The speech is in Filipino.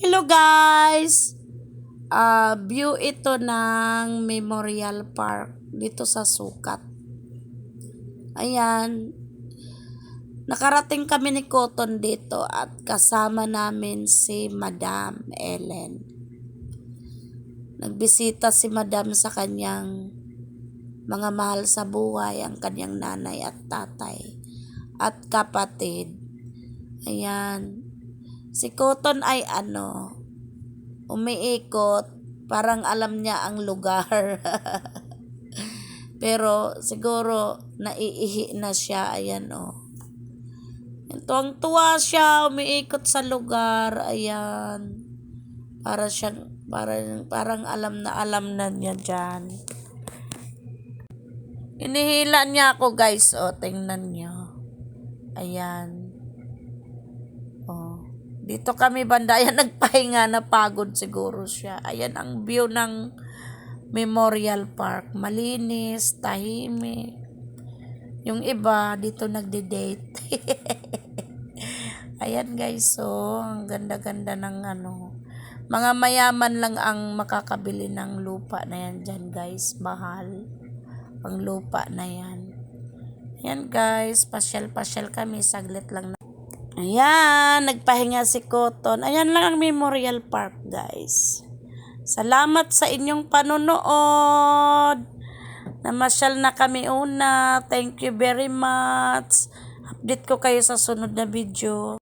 Hello guys! View ito ng Memorial Park dito sa Sukat. Ayan. Nakarating kami ni Cotton dito at kasama namin si Madam Ellen. Nagbisita si Madam sa kanyang mga mahal sa buhay, ang kanyang nanay at tatay at kapatid. Ayan. Si Cotton ay umiikot, parang alam niya ang lugar. Pero siguro naiihi na siya, ayan tuwang-tuwa siya, umiikot sa lugar, ayan. Parang alam na niya dyan. Inihila niya ako guys, tingnan niyo. Ayan. Dito kami banda, ayan, nagpahinga, napagod siguro siya. Ayan ang view ng Memorial Park. Malinis, tahimik. Yung iba, dito nagde-date. Ayan guys, ang ganda-ganda ng mga mayaman lang ang makakabili ng lupa na yan dyan guys. Mahal ang lupa na yan. Ayan guys, pasyal-pasyal kami, saglit lang. Ayan, nagpahinga si Cotton. Ayan lang ang Memorial Park, guys. Salamat sa inyong panonood. Namasyal na kami una. Thank you very much. Update ko kayo sa sunod na video.